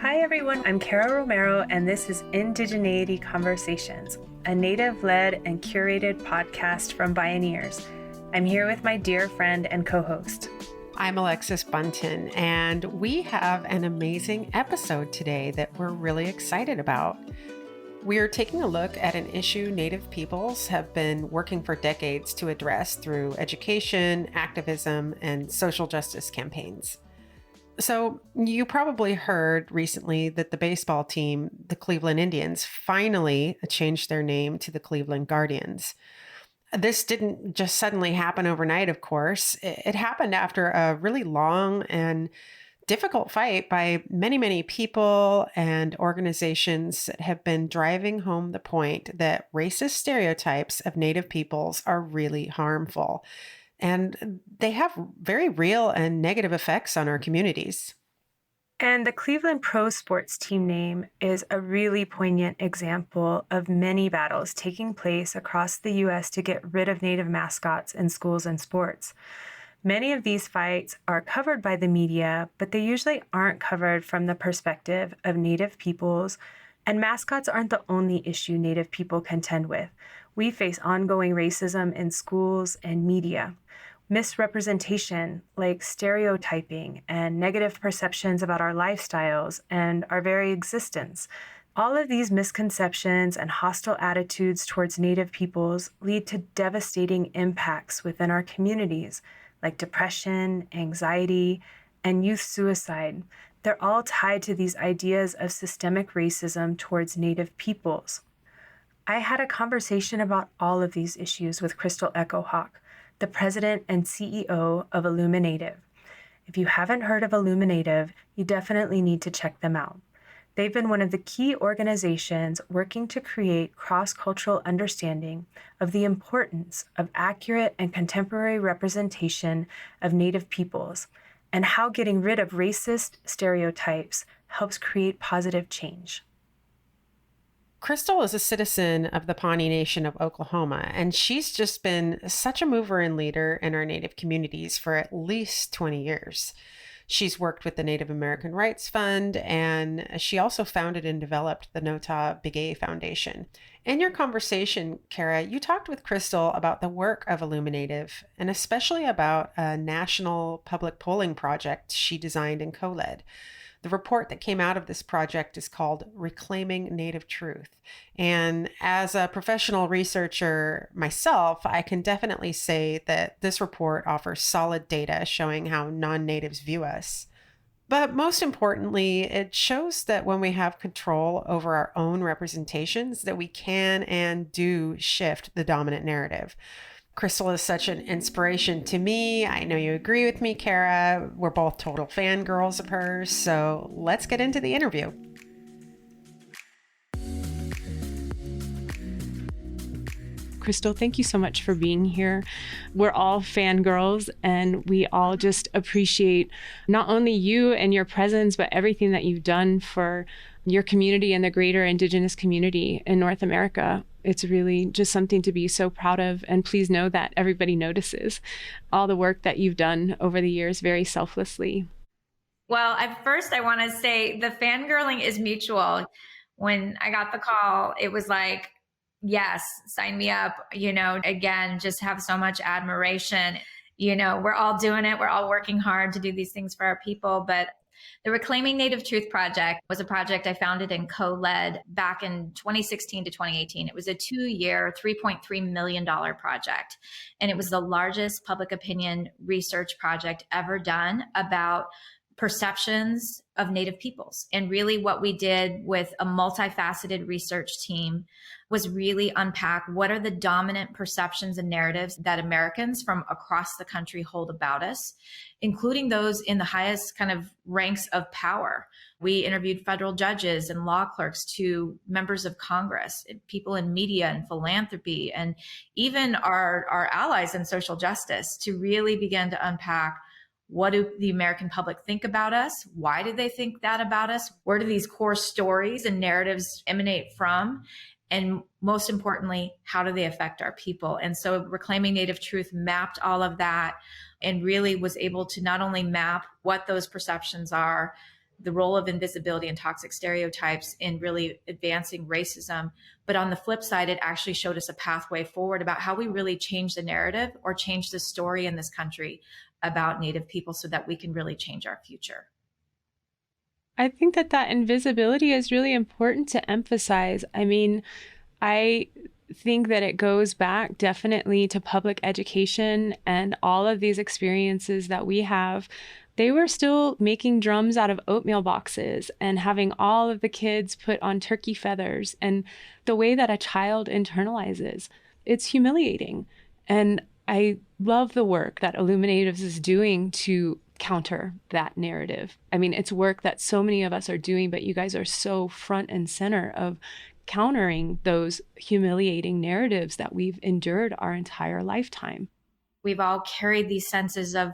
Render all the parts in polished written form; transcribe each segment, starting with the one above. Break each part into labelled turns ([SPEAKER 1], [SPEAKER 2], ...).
[SPEAKER 1] Hi everyone, I'm Kara Romero, and this is Indigeneity Conversations, a Native-led and curated podcast from Bioneers. I'm here with my dear friend and co-host.
[SPEAKER 2] I'm Alexis Bunton, and we have an amazing episode today that we're really excited about. We're taking a look at an issue Native peoples have been working for decades to address through education, activism, and social justice campaigns. So you probably heard recently that the baseball team, the Cleveland Indians, finally changed their name to the Cleveland Guardians. This didn't just suddenly happen overnight, of course. It happened after a really long and difficult fight by many, many people and organizations that have been driving home the point that racist stereotypes of Native peoples are really harmful. And they have very real and negative effects on our communities.
[SPEAKER 1] And the Cleveland Pro Sports team name is a really poignant example of many battles taking place across the U.S. to get rid of Native mascots in schools and sports. Many of these fights are covered by the media, but they usually aren't covered from the perspective of Native peoples. And mascots aren't the only issue Native people contend with. We face ongoing racism in schools and media. Misrepresentation, like stereotyping and negative perceptions about our lifestyles and our very existence. All of these misconceptions and hostile attitudes towards Native peoples lead to devastating impacts within our communities, like depression, anxiety, and youth suicide. They're all tied to these ideas of systemic racism towards Native peoples. I had a conversation about all of these issues with Crystal Echohawk, the president and CEO of Illuminative. If you haven't heard of Illuminative, you definitely need to check them out. They've been one of the key organizations working to create cross-cultural understanding of the importance of accurate and contemporary representation of Native peoples and how getting rid of racist stereotypes helps create positive change.
[SPEAKER 2] Crystal is a citizen of the Pawnee Nation of Oklahoma, and she's just been such a mover and leader in our Native communities for at least 20 years. She's worked with the Native American Rights Fund, and she also founded and developed the Nota B'Gaye Foundation. In your conversation, Kara, you talked with Crystal about the work of Illuminative, and especially about a national public polling project she designed and co-led. The report that came out of this project is called Reclaiming Native Truth. And as a professional researcher myself, I can definitely say that this report offers solid data showing how non-natives view us. But most importantly, it shows that when we have control over our own representations, that we can and do shift the dominant narrative. Crystal is such an inspiration to me. I know you agree with me, Kara. We're both total fangirls of hers. So let's get into the interview.
[SPEAKER 3] Crystal, thank you so much for being here. We're all fangirls, and we all just appreciate not only you and your presence, but everything that you've done for your community and the greater Indigenous community in North America. It's really just something to be so proud of. And please know that everybody notices all the work that you've done over the years very selflessly.
[SPEAKER 4] Well, at first I want to say the fangirling is mutual. When I got the call, it was like, yes, sign me up. Again, just have so much admiration. We're all doing it. We're all working hard to do these things for our people. But the Reclaiming Native Truth Project was a project I founded and co-led back in 2016 to 2018. It was a 2-year, $3.3 million project. And it was the largest public opinion research project ever done about perceptions of Native peoples. And really what we did with a multifaceted research team was really unpack what are the dominant perceptions and narratives that Americans from across the country hold about us, including those in the highest kind of ranks of power. We interviewed federal judges and law clerks to members of Congress, people in media and philanthropy, and even our allies in social justice to really begin to unpack what do the American public think about us? Why do they think that about us? Where do these core stories and narratives emanate from? And most importantly, how do they affect our people? And so Reclaiming Native Truth mapped all of that and really was able to not only map what those perceptions are, the role of invisibility and toxic stereotypes in really advancing racism. But on the flip side, it actually showed us a pathway forward about how we really change the narrative or change the story in this country about Native people so that we can really change our future.
[SPEAKER 3] I think that invisibility is really important to emphasize. I mean, I think that it goes back definitely to public education and all of these experiences that we have. They were still making drums out of oatmeal boxes and having all of the kids put on turkey feathers. And the way that a child internalizes, it's humiliating. And I love the work that Illuminatives is doing to counter that narrative. I mean, it's work that so many of us are doing, but you guys are so front and center of countering those humiliating narratives that we've endured our entire lifetime.
[SPEAKER 4] We've all carried these senses of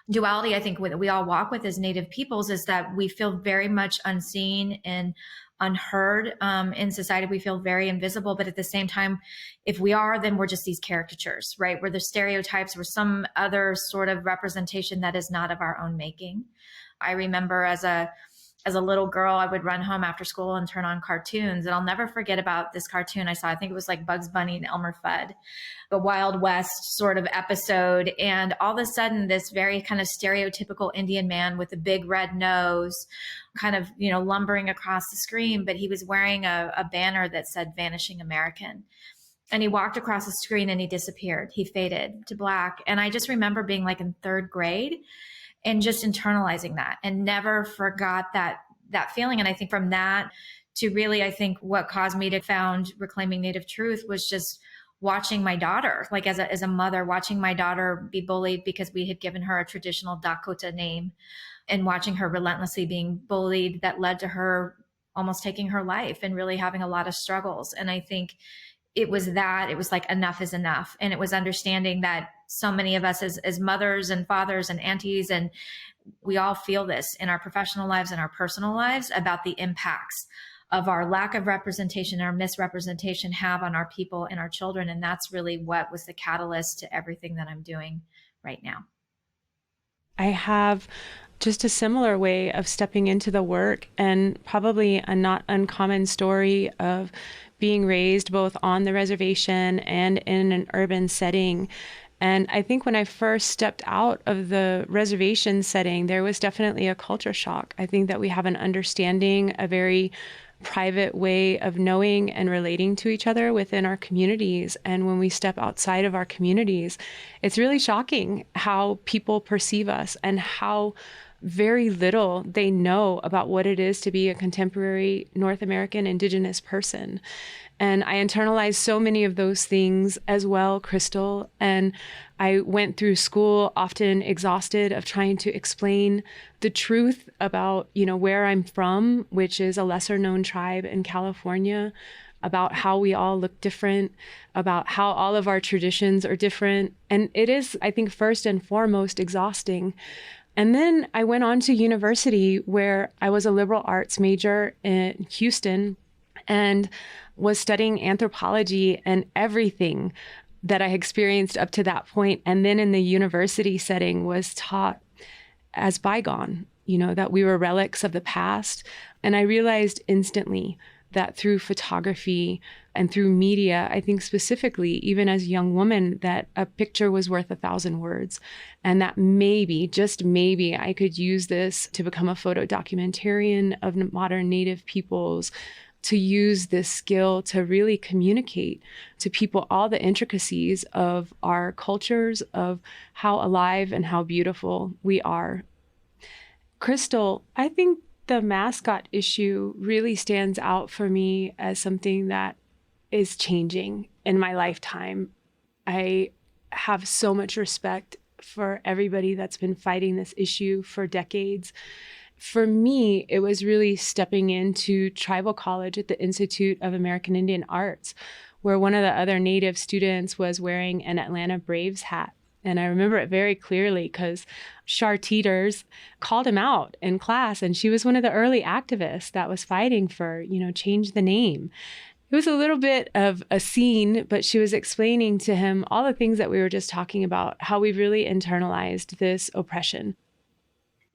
[SPEAKER 4] duality. I think that we all walk with as Native peoples is that we feel very much unseen and unheard in society. We feel very invisible, but at the same time, if we are, then we're just these caricatures, right? We're the stereotypes, we're some other sort of representation that is not of our own making. I remember as a little girl, I would run home after school and turn on cartoons. And I'll never forget about this cartoon I saw. I think it was like Bugs Bunny and Elmer Fudd, the Wild West sort of episode. And all of a sudden, this very kind of stereotypical Indian man with a big red nose, kind of, lumbering across the screen, but he was wearing a banner that said Vanishing American. And he walked across the screen and he disappeared. He faded to black. And I just remember being like in third grade and just internalizing that and never forgot that feeling. And I think from that to really, I think what caused me to found Reclaiming Native Truth was just watching my daughter, like as a mother, watching my daughter be bullied because we had given her a traditional Dakota name, and watching her relentlessly being bullied that led to her almost taking her life and really having a lot of struggles. And I think it was like enough is enough. And it was understanding that so many of us as mothers and fathers and aunties, and we all feel this in our professional lives and our personal lives about the impacts of our lack of representation, our misrepresentation have on our people and our children. And that's really what was the catalyst to everything that I'm doing right now.
[SPEAKER 3] I have just a similar way of stepping into the work, and probably a not uncommon story of being raised both on the reservation and in an urban setting. And I think when I first stepped out of the reservation setting, there was definitely a culture shock. I think that we have an understanding, a very private way of knowing and relating to each other within our communities. And when we step outside of our communities, it's really shocking how people perceive us and how very little they know about what it is to be a contemporary North American Indigenous person. And I internalized so many of those things as well, Crystal. And I went through school often exhausted of trying to explain the truth about, where I'm from, which is a lesser known tribe in California, about how we all look different, about how all of our traditions are different. And it is, I think, first and foremost exhausting. And then I went on to university, where I was a liberal arts major in Houston and was studying anthropology and everything that I experienced up to that point. And then in the university setting was taught as bygone, that we were relics of the past. And I realized instantly that through photography and through media, I think specifically, even as a young woman, that a picture was worth 1,000 words. And that maybe, just maybe, I could use this to become a photo documentarian of modern Native peoples, to use this skill to really communicate to people all the intricacies of our cultures, of how alive and how beautiful we are. Crystal, I think the mascot issue really stands out for me as something that is changing in my lifetime. I have so much respect for everybody that's been fighting this issue for decades. For me, it was really stepping into tribal college at the Institute of American Indian Arts, where one of the other Native students was wearing an Atlanta Braves hat. And I remember it very clearly because Char Teeters called him out in class, and she was one of the early activists that was fighting for, change the name. It was a little bit of a scene, but she was explaining to him all the things that we were just talking about, how we've really internalized this oppression.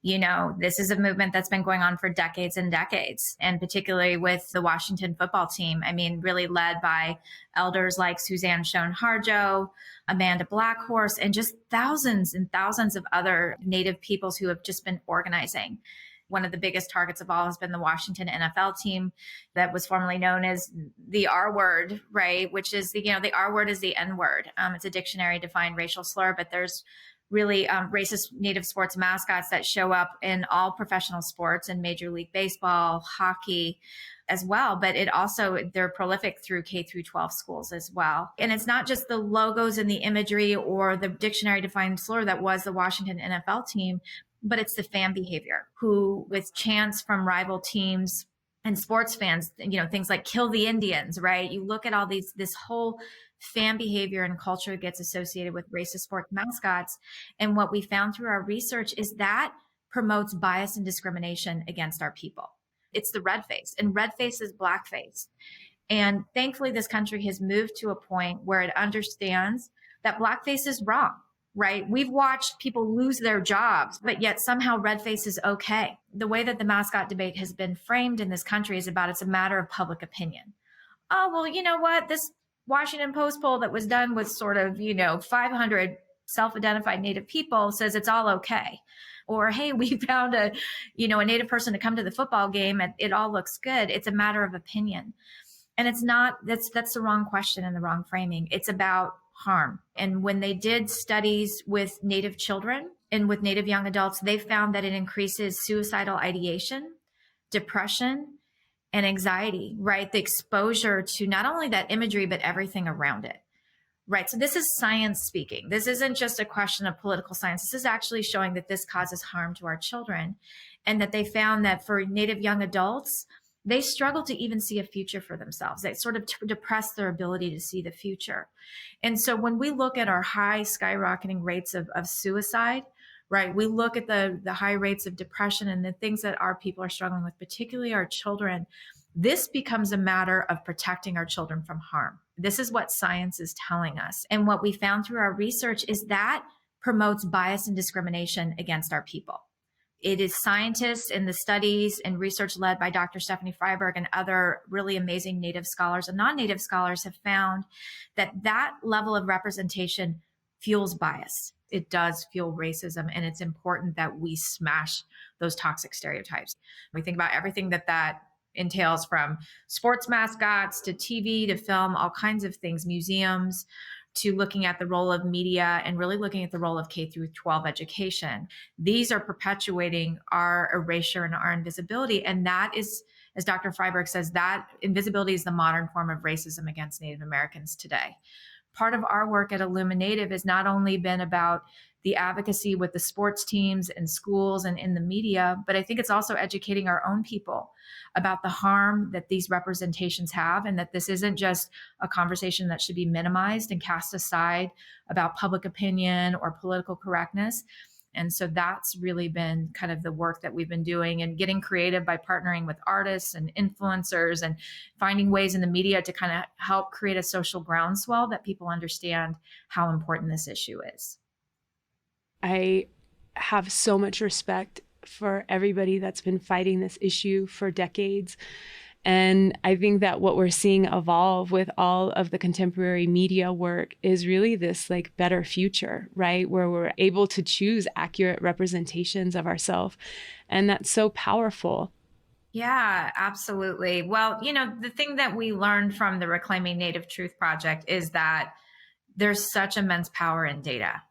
[SPEAKER 4] This is a movement that's been going on for decades and decades, and particularly with the Washington football team. I mean, really led by elders like Suzanne Shown Harjo, Amanda Blackhorse, and just thousands and thousands of other Native peoples who have just been organizing. One of the biggest targets of all has been the Washington NFL team that was formerly known as the R word, right? Which is the R word is the N word. It's a dictionary defined racial slur, but there's really racist Native sports mascots that show up in all professional sports and Major League Baseball, hockey as well. But they're prolific through K through 12 schools as well. And it's not just the logos and the imagery or the dictionary defined slur that was the Washington NFL team, but it's the fan behavior who, with chants from rival teams and sports fans, things like kill the Indians, right? You look at all this whole fan behavior and culture gets associated with racist sports mascots. And what we found through our research is that promotes bias and discrimination against our people. It's the red face, and red face is blackface. And thankfully, this country has moved to a point where it understands that blackface is wrong, right? We've watched people lose their jobs, but yet somehow red face is okay. The way that the mascot debate has been framed in this country is it's a matter of public opinion. Oh, well, you know what? This Washington Post poll that was done with sort of, 500 self-identified Native people says it's all okay. Or, hey, we found a Native person to come to the football game and it all looks good. It's a matter of opinion. And it's not, that's the wrong question and the wrong framing. It's about harm. And when they did studies with Native children and with Native young adults, they found that it increases suicidal ideation, depression, and anxiety, right? The exposure to not only that imagery, but everything around it, right? So this is science speaking. This isn't just a question of political science. This is actually showing that this causes harm to our children, and that they found that for Native young adults, they struggle to even see a future for themselves. They sort of depress their ability to see the future. And so when we look at our high skyrocketing rates of suicide, right, we look at the high rates of depression and the things that our people are struggling with, particularly our children, this becomes a matter of protecting our children from harm. This is what science is telling us. And what we found through our research is that promotes bias and discrimination against our people. It is scientists in the studies and research led by Dr. Stephanie Freiberg and other really amazing Native scholars and non-Native scholars have found that level of representation fuels bias. It does fuel racism, and it's important that we smash those toxic stereotypes. We think about everything that entails, from sports mascots to TV to film, all kinds of things, museums, to looking at the role of media and really looking at the role of K through 12 education. These are perpetuating our erasure and our invisibility. And that is, as Dr. Freiberg says, that invisibility is the modern form of racism against Native Americans today. Part of our work at Illuminative has not only been about the advocacy with the sports teams and schools and in the media, but I think it's also educating our own people about the harm that these representations have, and that this isn't just a conversation that should be minimized and cast aside about public opinion or political correctness. And so that's really been kind of the work that we've been doing, and getting creative by partnering with artists and influencers and finding ways in the media to kind of help create a social groundswell that people understand how important this issue is.
[SPEAKER 3] I have so much respect for everybody that's been fighting this issue for decades. And I think that what we're seeing evolve with all of the contemporary media work is really this like better future, right? Where we're able to choose accurate representations of ourselves. And that's so powerful.
[SPEAKER 4] Yeah, absolutely. Well, the thing that we learned from the Reclaiming Native Truth Project is that there's such immense power in data.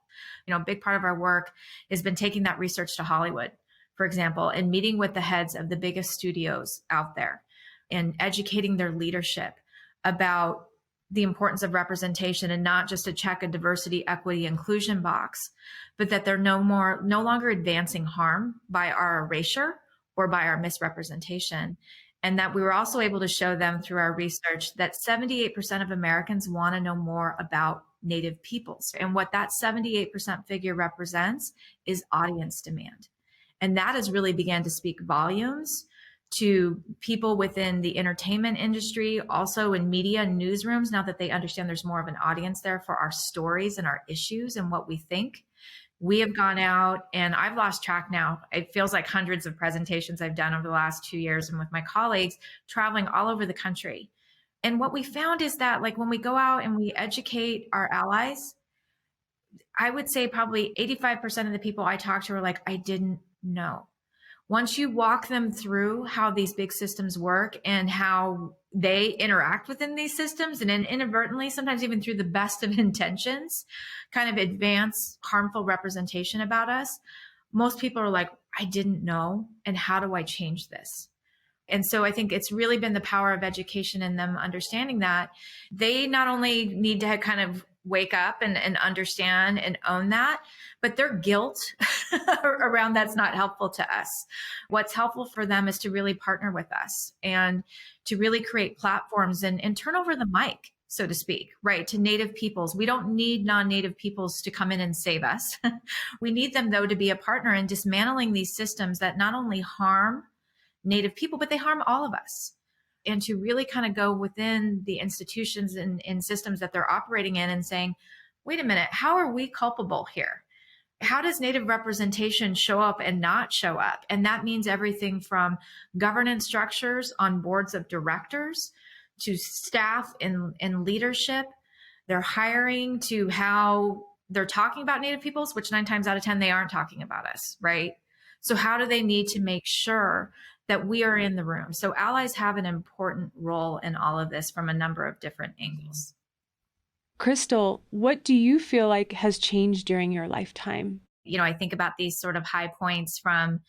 [SPEAKER 4] A big part of our work has been taking that research to Hollywood, for example, and meeting with the heads of the biggest studios out there and educating their leadership about the importance of representation, and not just to check a diversity, equity, inclusion box, but that they're no longer advancing harm by our erasure or by our misrepresentation. And that we were also able to show them through our research that 78% of Americans want to know more about Native peoples. And what that 78% figure represents is audience demand. And that has really began to speak volumes to people within the entertainment industry, also in media and newsrooms, now that they understand there's more of an audience there for our stories and our issues and what we think, We have gone out, and I've lost track now. It feels like hundreds of presentations I've done over the last 2 years and with my colleagues traveling all over the country. And what we found is that, like, when we go out and we educate our allies, I would say probably 85% of the people I talk to are like, I didn't know. Once you walk them through how these big systems work and how they interact within these systems, and then inadvertently, sometimes even through the best of intentions, kind of advance harmful representation about us, most people are like, I didn't know. And how do I change this? And so I think it's really been the power of education and them understanding that they not only need to kind of wake up and understand and own that, but their guilt around that's not helpful to us. What's helpful for them is to really partner with us and to really create platforms and turn over the mic, so to speak, right, to Native peoples. We don't need non-Native peoples to come in and save us. We need them, though, to be a partner in dismantling these systems that not only harm Native people, but they harm all of us. And to really kind of go within the institutions and systems that they're operating in and saying, wait a minute, how are we culpable here? How does Native representation show up and not show up? And that means everything from governance structures on boards of directors to staff and leadership, their hiring, to how they're talking about Native peoples, which 9 times out of 10, they aren't talking about us, right? So how do they need to make sure that we are in the room? So allies have an important role in all of this from a number of different angles.
[SPEAKER 3] Crystal, what do you feel like has changed during your lifetime?
[SPEAKER 4] You know, I think about these sort of high points from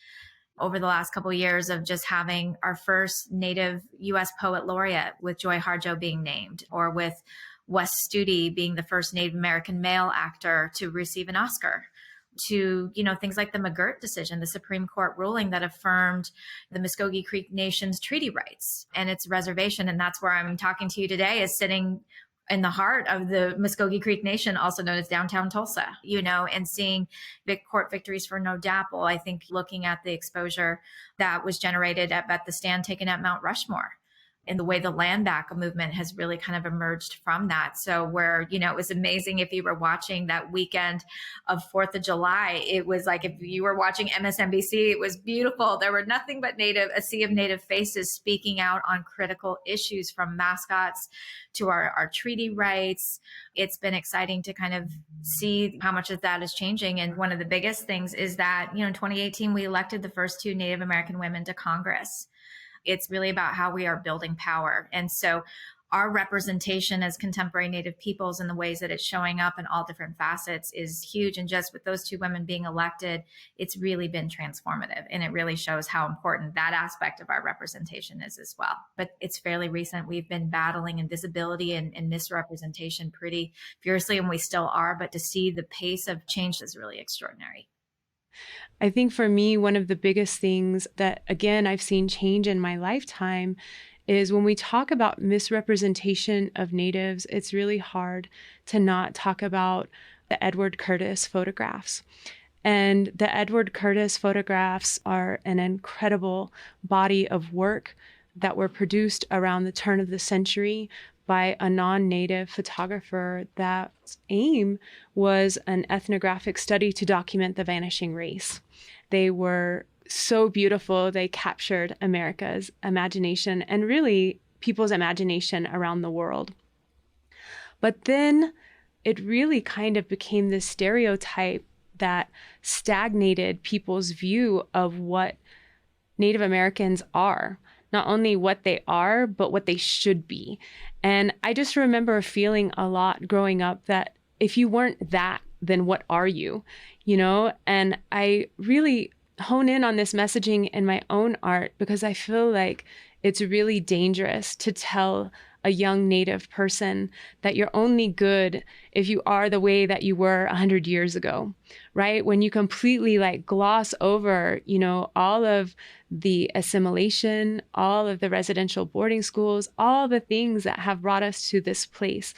[SPEAKER 4] over the last couple of years of just having our first Native U.S. Poet Laureate with Joy Harjo being named, or with Wes Studi being the first Native American male actor to receive an Oscar, to, you know, things like the McGirt decision, the Supreme Court ruling that affirmed the Muskogee Creek Nation's treaty rights and its reservation. And that's where I'm talking to you today, is sitting in the heart of the Muskogee Creek Nation, also known as downtown Tulsa, you know, and seeing big court victories for No Dapple. I think looking at the exposure that was generated at the stand taken at Mount Rushmore, and the way the land back movement has really kind of emerged from that. So where, you know, it was amazing if you were watching that weekend of 4th of July, it was like, if you were watching MSNBC, it was beautiful. There were nothing but a sea of Native faces speaking out on critical issues, from mascots to our treaty rights. It's been exciting to kind of see how much of that is changing. And one of the biggest things is that, you know, in 2018, we elected the first 2 Native American women to Congress. It's really about how we are building power. And so our representation as contemporary Native peoples and the ways that it's showing up in all different facets is huge. And just with those 2 women being elected, it's really been transformative. And it really shows how important that aspect of our representation is as well. But it's fairly recent. We've been battling invisibility and misrepresentation pretty fiercely, and we still are. But to see the pace of change is really extraordinary.
[SPEAKER 3] I think for me, one of the biggest things that, again, I've seen change in my lifetime is when we talk about misrepresentation of Natives, it's really hard to not talk about the Edward Curtis photographs. And the Edward Curtis photographs are an incredible body of work that were produced around the turn of the century by a non-Native photographer that's aim was an ethnographic study to document the vanishing race. They were so beautiful. They captured America's imagination and really people's imagination around the world. But then it really kind of became this stereotype that stagnated people's view of what Native Americans are. Not only what they are, but what they should be. And I just remember feeling a lot growing up that if you weren't that, then what are you? You know, and I really hone in on this messaging in my own art because I feel like it's really dangerous to tell a young Native person that you're only good if you are the way that you were 100 years ago, right? When you completely like gloss over, you know, all of the assimilation, all of the residential boarding schools, all the things that have brought us to this place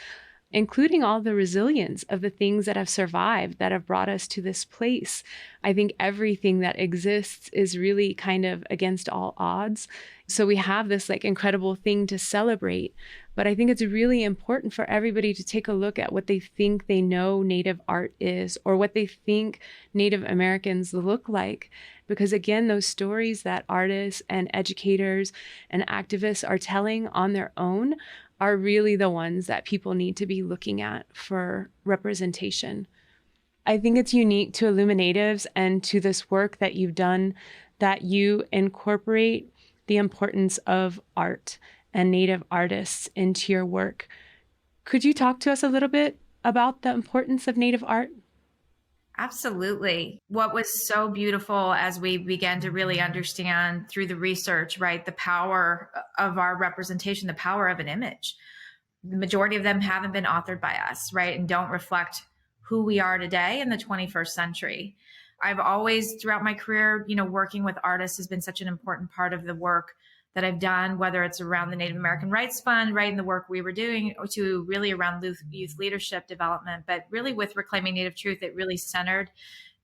[SPEAKER 3] including all the resilience of the things that have survived that have brought us to this place. I think everything that exists is really kind of against all odds. So we have this like incredible thing to celebrate. But I think it's really important for everybody to take a look at what they think they know Native art is, or what they think Native Americans look like. Because again, those stories that artists and educators and activists are telling on their own are really the ones that people need to be looking at for representation. I think it's unique to Illuminatives and to this work that you've done that you incorporate the importance of art and Native artists into your work. Could you talk to us a little bit about the importance of Native art?
[SPEAKER 4] Absolutely. What was so beautiful as we began to really understand through the research, right, the power of our representation, the power of an image. The majority of them haven't been authored by us, right, and don't reflect who we are today in the 21st century. I've always, throughout my career, working with artists has been such an important part of the work that I've done, whether it's around the Native American Rights Fund, right, and the work we were doing, or to really around youth leadership development. But really with Reclaiming Native Truth, it really centered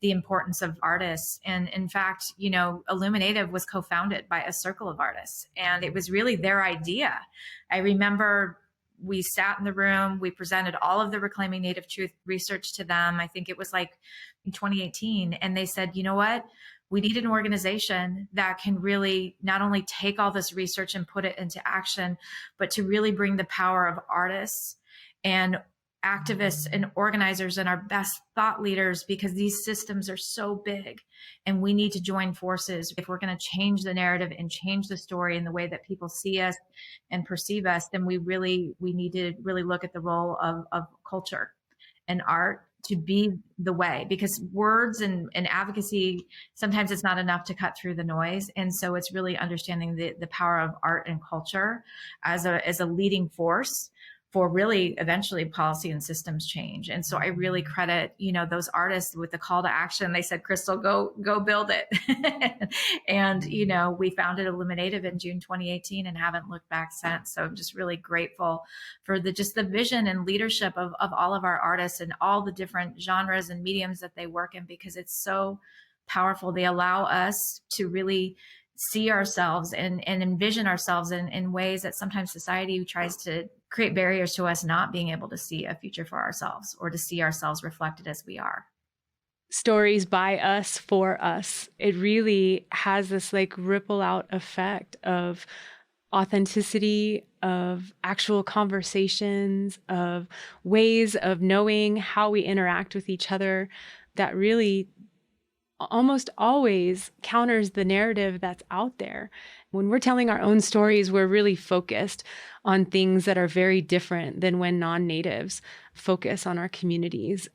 [SPEAKER 4] the importance of artists. And in fact, Illuminative was co-founded by a circle of artists, and it was really their idea. I remember we sat in the room, we presented all of the Reclaiming Native Truth research to them. I think it was like in 2018. And they said, you know what? We need an organization that can really not only take all this research and put it into action, but to really bring the power of artists and activists and organizers and our best thought leaders, because these systems are so big and we need to join forces. If we're going to change the narrative and change the story in the way that people see us and perceive us, then we need to really look at the role of culture and art to be the way, because words and advocacy, sometimes it's not enough to cut through the noise. And so it's really understanding the power of art and culture as a leading force for really eventually policy and systems change. And so I really credit, those artists with the call to action. They said, Crystal, go build it. And, we founded Illuminative in June 2018 and haven't looked back since. So I'm just really grateful for the vision and leadership of all of our artists and all the different genres and mediums that they work in, because it's so powerful. They allow us to really see ourselves and envision ourselves in ways that sometimes society tries to create barriers to us not being able to see a future for ourselves or to see ourselves reflected as we are.
[SPEAKER 3] Stories by us, for us. It really has this like ripple out effect of authenticity, of actual conversations, of ways of knowing how we interact with each other that really almost always counters the narrative that's out there. When we're telling our own stories, we're really focused on things that are very different than when non-natives focus on our communities.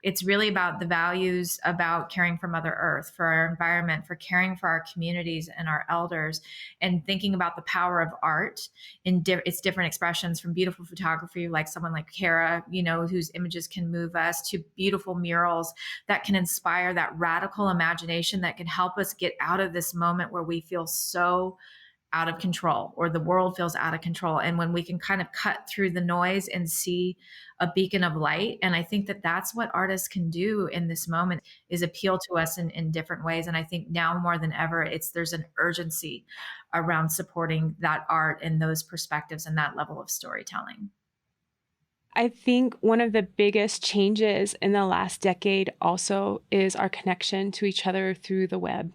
[SPEAKER 4] It's really about the values about caring for Mother Earth, for our environment, for caring for our communities and our elders, and thinking about the power of art in its different expressions, from beautiful photography, like someone like Kara, whose images can move us, to beautiful murals that can inspire that radical imagination that can help us get out of this moment where we feel so out of control, or the world feels out of control. And when we can kind of cut through the noise and see a beacon of light. And I think that that's what artists can do in this moment, is appeal to us in different ways. And I think now more than ever, there's an urgency around supporting that art and those perspectives and that level of storytelling.
[SPEAKER 3] I think one of the biggest changes in the last decade also is our connection to each other through the web,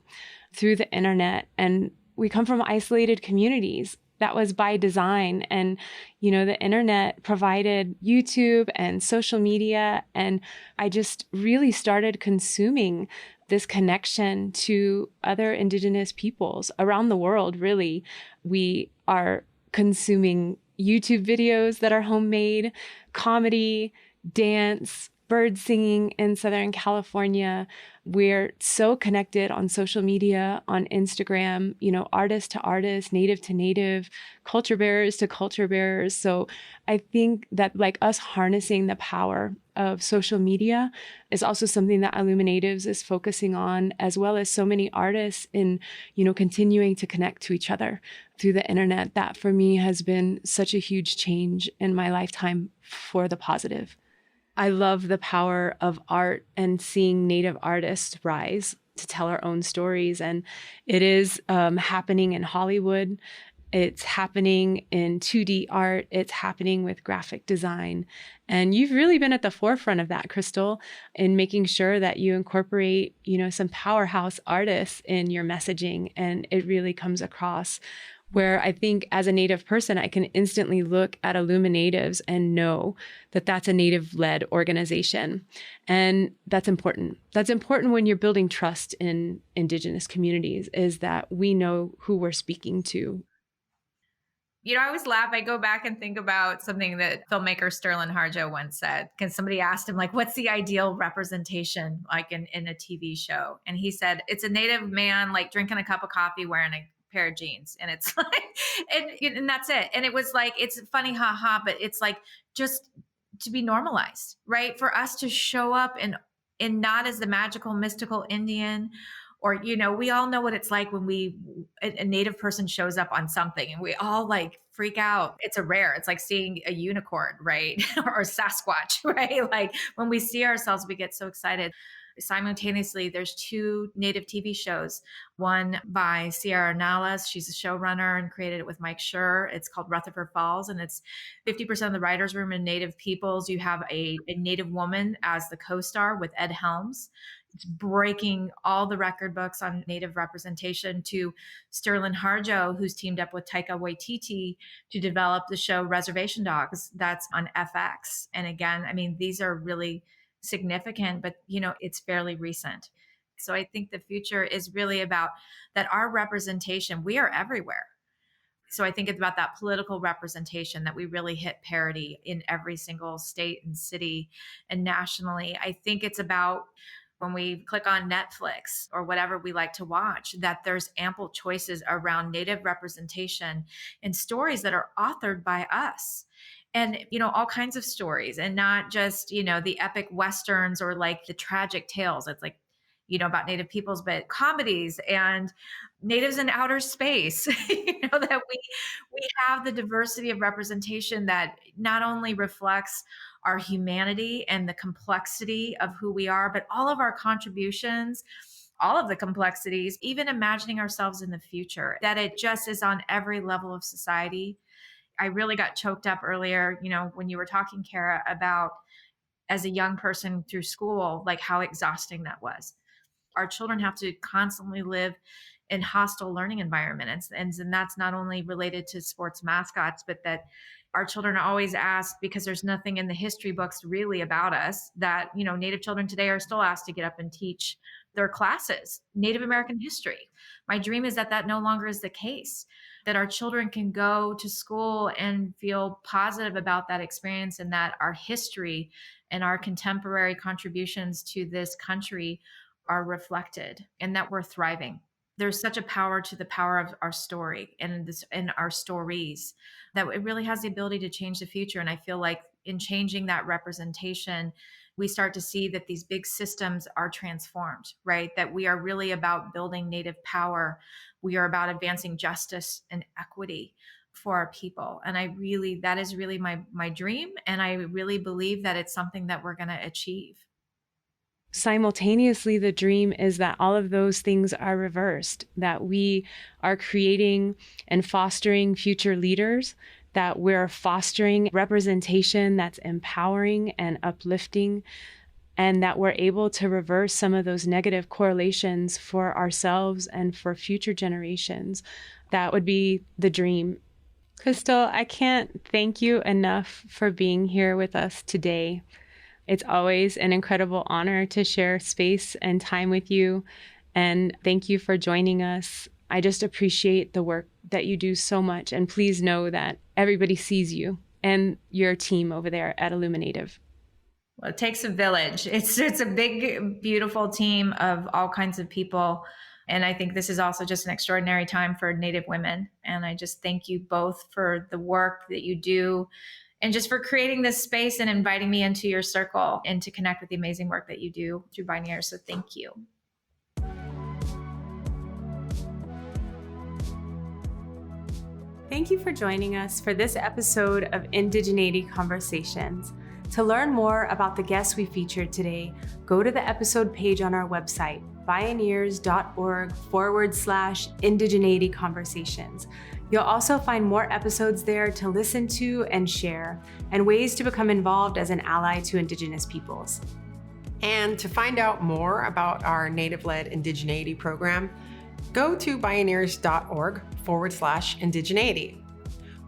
[SPEAKER 3] through the internet. And we come from isolated communities. That was by design. And, the internet provided YouTube and social media. And I just really started consuming this connection to other Indigenous peoples around the world, really. We are consuming YouTube videos that are homemade, comedy, dance, bird singing in Southern California. We're so connected on social media, on Instagram, artist to artist, native to native, culture bearers to culture bearers. So I think that like us harnessing the power of social media is also something that Illuminatives is focusing on, as well as so many artists in, continuing to connect to each other through the internet. That for me has been such a huge change in my lifetime for the positive. I love the power of art and seeing Native artists rise to tell our own stories. And it is happening in Hollywood. It's happening in 2D art. It's happening with graphic design. And you've really been at the forefront of that, Crystal, in making sure that you incorporate, some powerhouse artists in your messaging. And it really comes across where I think as a Native person, I can instantly look at Illuminatives and know that that's a Native-led organization. And that's important. That's important when you're building trust in Indigenous communities, is that we know who we're speaking to.
[SPEAKER 4] I always laugh. I go back and think about something that filmmaker Sterling Harjo once said. Because somebody asked him, like, what's the ideal representation like in a TV show? And he said, it's a Native man, like drinking a cup of coffee, wearing a pair of jeans. And it's like, and that's it. And it was like, it's funny, haha, but it's like just to be normalized, right? For us to show up and not as the magical, mystical Indian, or, we all know what it's like when a Native person shows up on something and we all like freak out. It's it's like seeing a unicorn, right? Or Sasquatch, right? Like when we see ourselves, we get so excited. Simultaneously, there's 2 Native TV shows, one by Sierra Nallas. She's a showrunner and created it with Mike Schur. It's called Rutherford Falls, and it's 50% of the writer's room in Native peoples. You have a Native woman as the co-star with Ed Helms. It's breaking all the record books on Native representation, to Sterling Harjo, who's teamed up with Taika Waititi to develop the show Reservation Dogs that's on FX. And again, I mean, these are really significant, but it's fairly recent. So I think the future is really about that our representation, we are everywhere. So I think it's about that political representation, that we really hit parity in every single state and city and nationally. I think it's about when we click on Netflix or whatever we like to watch, that there's ample choices around Native representation and stories that are authored by us. And, all kinds of stories, and not just, the epic Westerns or like the tragic tales. It's like, about Native peoples, but comedies and Natives in outer space, that we have the diversity of representation that not only reflects our humanity and the complexity of who we are, but all of our contributions, all of the complexities, even imagining ourselves in the future, that it just is on every level of society. I really got choked up earlier, when you were talking, Kara, about as a young person through school, like how exhausting that was. Our children have to constantly live in hostile learning environments. And that's not only related to sports mascots, but that our children are always asked, because there's nothing in the history books really about us, that, Native children today are still asked to get up and teach their classes, Native American history. My dream is that no longer is the case, that our children can go to school and feel positive about that experience, and that our history and our contemporary contributions to this country are reflected, and that we're thriving. There's such a power to the power of our story and our stories, that it really has the ability to change the future. And I feel like in changing that representation, we start to see that these big systems are transformed, right? That we are really about building Native power. We are about advancing justice and equity for our people. And that is really my dream. And I really believe that it's something that we're going to achieve.
[SPEAKER 3] Simultaneously, the dream is that all of those things are reversed, that we are creating and fostering future leaders, that we're fostering representation that's empowering and uplifting, and that we're able to reverse some of those negative correlations for ourselves and for future generations. That would be the dream. Crystal, I can't thank you enough for being here with us today. It's always an incredible honor to share space and time with you. And thank you for joining us. I just appreciate the work that you do so much. And please know that everybody sees you and your team over there at Illuminative.
[SPEAKER 4] Well, it takes a village. It's a big, beautiful team of all kinds of people. And I think this is also just an extraordinary time for Native women. And I just thank you both for the work that you do and just for creating this space and inviting me into your circle and to connect with the amazing work that you do through Bioneers. So thank you.
[SPEAKER 1] Thank you for joining us for this episode of Indigeneity Conversations. To learn more about the guests we featured today, go to the episode page on our website, bioneers.org/Indigeneity Conversations. You'll also find more episodes there to listen to and share, and ways to become involved as an ally to Indigenous peoples.
[SPEAKER 2] And to find out more about our Native-led Indigeneity program, go to bioneers.org/Indigeneity.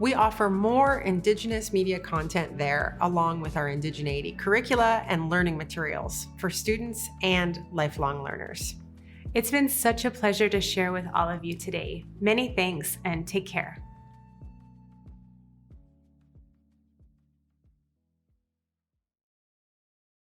[SPEAKER 2] We offer more Indigenous media content there, along with our Indigeneity curricula and learning materials for students and lifelong learners.
[SPEAKER 1] It's been such a pleasure to share with all of you today. Many thanks and take care.